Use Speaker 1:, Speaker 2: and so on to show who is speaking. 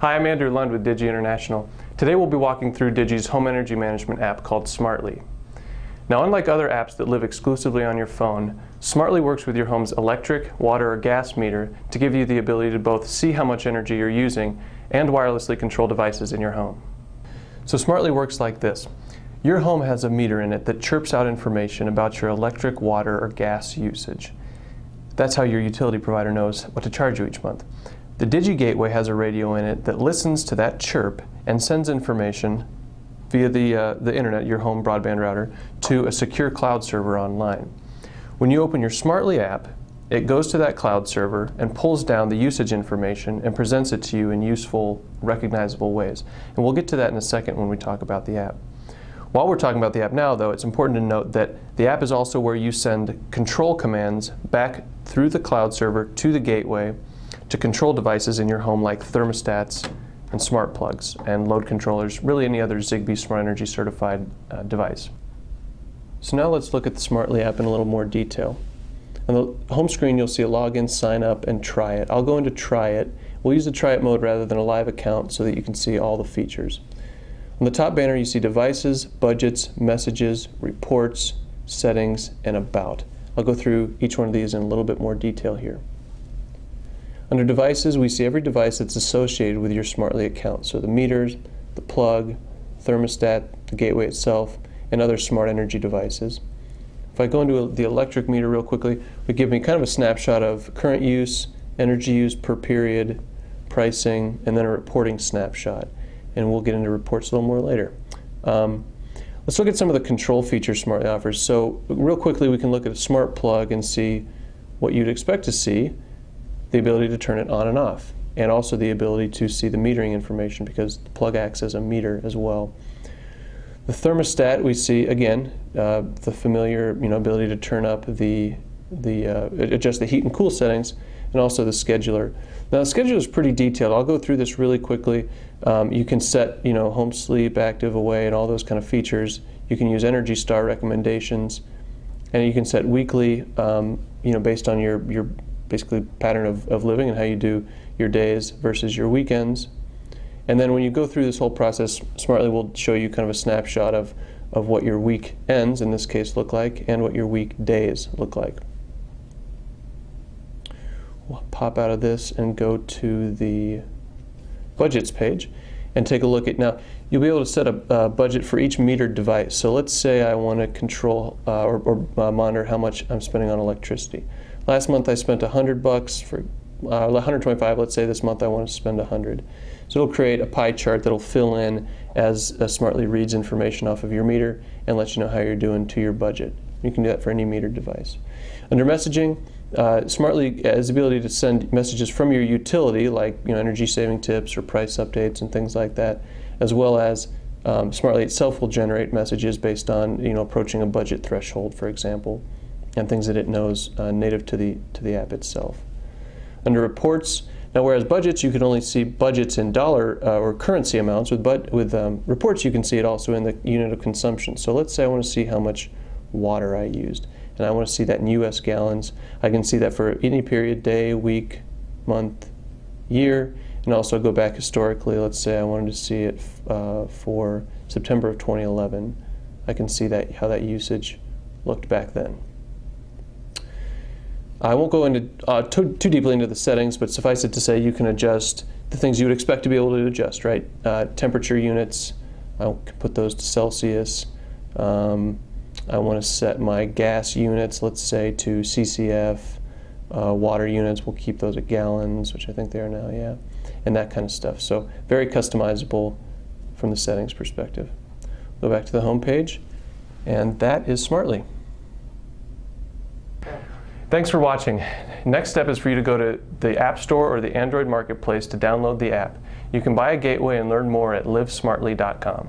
Speaker 1: Hi, I'm Andrew Lund with Digi International. Today we'll be walking through Digi's home energy management app called Smartly. Now, unlike other apps that live exclusively on your phone, Smartly works with your home's electric, water, or gas meter to give you the ability to both see how much energy you're using and wirelessly control devices in your home. So Smartly works like this. Your home has a meter in it that chirps out information about your electric, water, or gas usage. That's how your utility provider knows what to charge you each month. The Digi gateway has a radio in it that listens to that chirp and sends information via the internet, your home broadband router, to a secure cloud server online. When you open your Smartly app, it goes to that cloud server and pulls down the usage information and presents it to you in useful, recognizable ways. And we'll get to that in a second when we talk about the app. While we're talking about the app now, though, it's important to note that the app is also where you send control commands back through the cloud server to the gateway to control devices in your home like thermostats and smart plugs and load controllers, really any other Zigbee Smart Energy certified device. So now let's look at the Smartly app in a little more detail. On the home screen you'll see a login, sign up, and try it. I'll go into try it. We'll use the try it mode rather than a live account so that you can see all the features. On the top banner you see devices, budgets, messages, reports, settings, and about. I'll go through each one of these in a little bit more detail here. Under devices, we see every device that's associated with your Smartly account. So the meters, the plug, thermostat, the gateway itself, and other smart energy devices. If I go into the electric meter real quickly, it would give me kind of a snapshot of current use, energy use per period, pricing, and then a reporting snapshot. And we'll get into reports a little more later. Let's look at some of the control features Smartly offers. So real quickly, we can look at a smart plug and see what you'd expect to see. The ability to turn it on and off, and also the ability to see the metering information because the plug acts as a meter as well. The thermostat, we see again the familiar ability to turn up adjust the heat and cool settings, and also the scheduler. Now the scheduler is pretty detailed. I'll go through this really quickly. You can set home sleep, active, away, and all those kind of features. You can use Energy Star recommendations, and you can set weekly based on your basically pattern of living and how you do your days versus your weekends. And then when you go through this whole process, Smartly will show you kind of a snapshot of what your week ends, in this case, look like, and what your week days look like. We'll pop out of this and go to the budgets page and take a look at, now you'll be able to set a budget for each metered device. So let's say I want to control or monitor how much I'm spending on electricity. Last month I spent $100 for 125. Let's say this month I want to spend 100. So it'll create a pie chart that'll fill in as Smartly reads information off of your meter and lets you know how you're doing to your budget. You can do that for any metered device. Under messaging, Smartly has the ability to send messages from your utility, like energy saving tips or price updates and things like that, as well as Smartly itself will generate messages based on approaching a budget threshold, for example, and things that it knows native to the app itself. Under reports, now whereas budgets you can only see budgets in dollar or currency amounts, with reports you can see it also in the unit of consumption. So let's say I want to see how much water I used, and I want to see that in US gallons. I can see that for any period, day, week, month, year, and also go back historically. Let's say I wanted to see it for September of 2011. I can see how that usage looked back then. I won't go into too deeply into the settings, but suffice it to say you can adjust the things you would expect to be able to adjust, right? Temperature units, I can put those to Celsius. I want to set my gas units, let's say, to CCF. Water units, we'll keep those at gallons, which I think they are now, yeah. And that kind of stuff. So very customizable from the settings perspective. Go back to the home page, and that is Smartly. Thanks for watching. Next step is for you to go to the App Store or the Android Marketplace to download the app. You can buy a gateway and learn more at livesmartly.com.